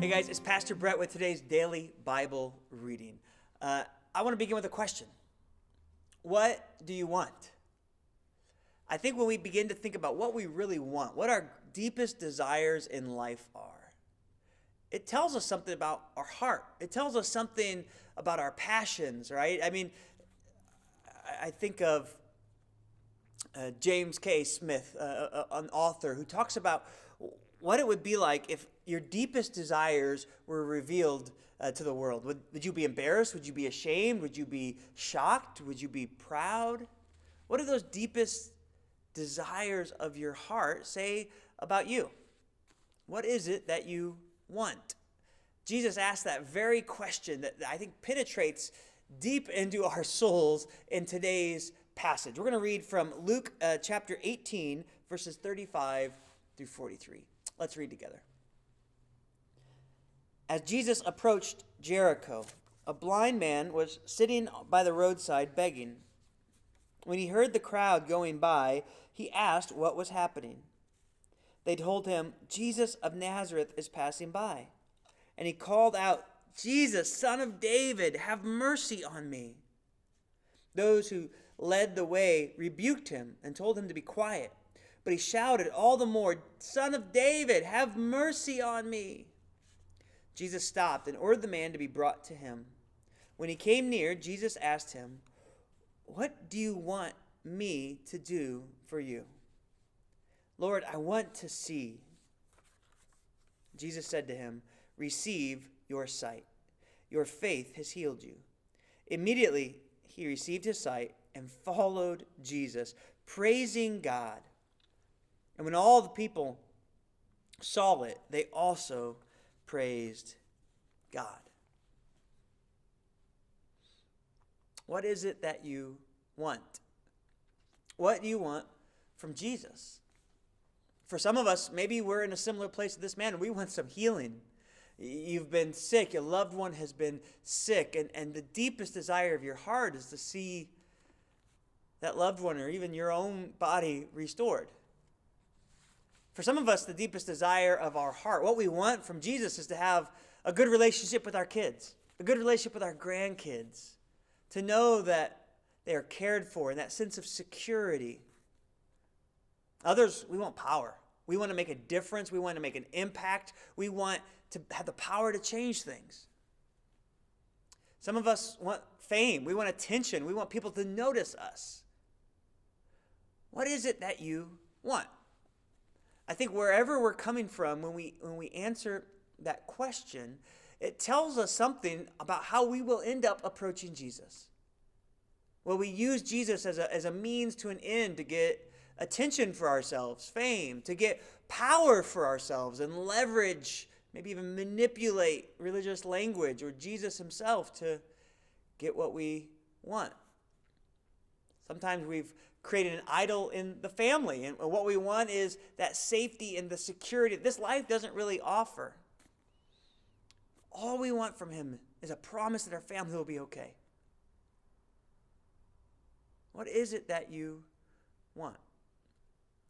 Hey guys, it's Pastor Brett with today's daily Bible reading. I want to begin with a question. What do you want? I think when we begin to think about what we really want, what our deepest desires in life are, it tells us something about our heart. It tells us something about our passions, right? I mean, I think of James K. Smith, an author, who talks about what it would be like if your deepest desires were revealed to the world. Would you be embarrassed? Would you be ashamed? Would you be shocked? Would you be proud? What do those deepest desires of your heart say about you? What is it that you want? Jesus asked that very question that I think penetrates deep into our souls in today's passage. We're going to read from Luke chapter 18, verses 35 through 43. Let's read together. As Jesus approached Jericho, a blind man was sitting by the roadside begging. When he heard the crowd going by, he asked what was happening. They told him, "Jesus of Nazareth is passing by." And he called out, "Jesus, Son of David, have mercy on me." Those who led the way rebuked him and told him to be quiet. But he shouted all the more, "Son of David, have mercy on me." Jesus stopped and ordered the man to be brought to him. When he came near, Jesus asked him, "What do you want me to do for you?" "Lord, I want to see." Jesus said to him, "Receive your sight. Your faith has healed you." Immediately he received his sight and followed Jesus, praising God. And when all the people saw it, they also praised God. What is it that you want? What do you want from Jesus? For some of us, maybe we're in a similar place to this man, and we want some healing. You've been sick, your loved one has been sick, and the deepest desire of your heart is to see that loved one or even your own body restored. For some of us, the deepest desire of our heart, what we want from Jesus, is to have a good relationship with our kids, a good relationship with our grandkids, to know that they are cared for, and that sense of security. Others, we want power. We want to make a difference. We want to make an impact. We want to have the power to change things. Some of us want fame. We want attention. We want people to notice us. What is it that you want? I think wherever we're coming from, when we answer that question, it tells us something about how we will end up approaching Jesus. Well, we use Jesus as a means to an end to get attention for ourselves, fame, to get power for ourselves, and leverage, maybe even manipulate religious language or Jesus himself to get what we want. Sometimes we've created an idol in the family, and what we want is that safety and the security this life doesn't really offer. All we want from him is a promise that our family will be okay. What is it that you want?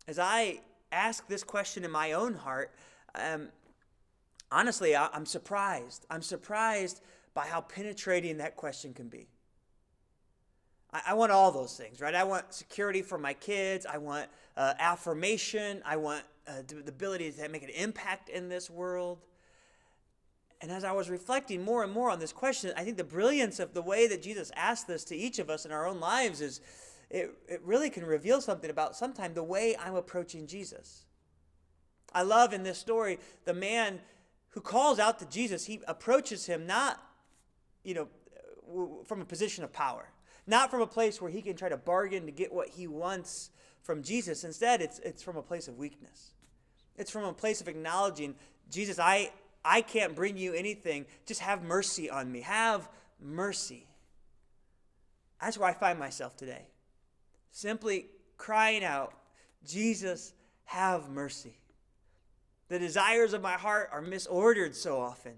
As I ask this question in my own heart, honestly, I'm surprised. I'm surprised by how penetrating that question can be. I want all those things, right? I want security for my kids. I want affirmation. I want the ability to make an impact in this world. And as I was reflecting more and more on this question, I think the brilliance of the way that Jesus asked this to each of us in our own lives is it really can reveal something about sometimes the way I'm approaching Jesus. I love in this story the man who calls out to Jesus. He approaches him not, from a position of power. Not from a place where he can try to bargain to get what he wants from Jesus. Instead, it's from a place of weakness. It's from a place of acknowledging, Jesus, I can't bring you anything. Just have mercy on me. Have mercy. That's where I find myself today. Simply crying out, Jesus, have mercy. The desires of my heart are misordered so often.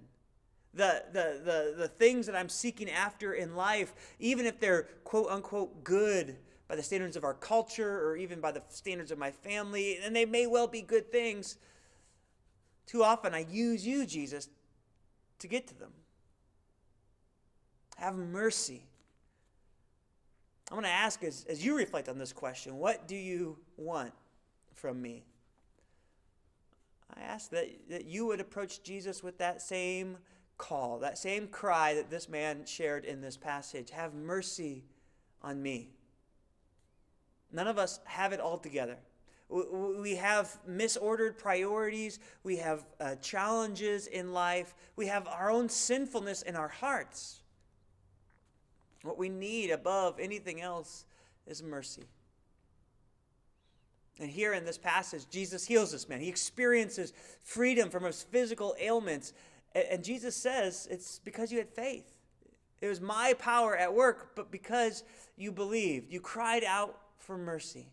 The things that I'm seeking after in life, even if they're quote unquote good by the standards of our culture or even by the standards of my family, and they may well be good things, too often I use you, Jesus, to get to them. Have mercy. I'm going to ask as you reflect on this question, what do you want from me? I ask that you would approach Jesus with that same call, that same cry that this man shared in this passage. Have mercy on me. None of us have it all together. We have misordered priorities. We have challenges in life. We have our own sinfulness in our hearts. What we need above anything else is mercy. And here in this passage, Jesus heals this man. He experiences freedom from his physical ailments. And Jesus says, it's because you had faith. It was my power at work, but because you believed, you cried out for mercy.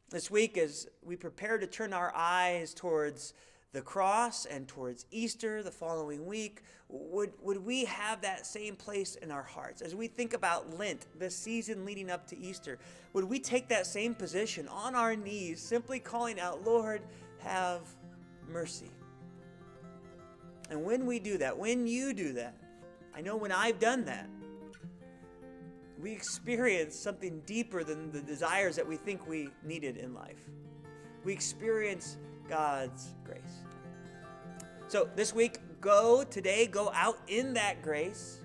This week, as we prepare to turn our eyes towards the cross and towards Easter the following week, would we have that same place in our hearts? As we think about Lent, the season leading up to Easter, would we take that same position on our knees, simply calling out, Lord, have mercy? And when we do that, when you do that, I know when I've done that, we experience something deeper than the desires that we think we needed in life. We experience God's grace. So this week, go out in that grace.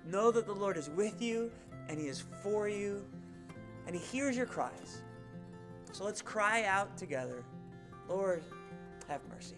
Know that the Lord is with you and he is for you and he hears your cries. So let's cry out together, Lord, have mercy.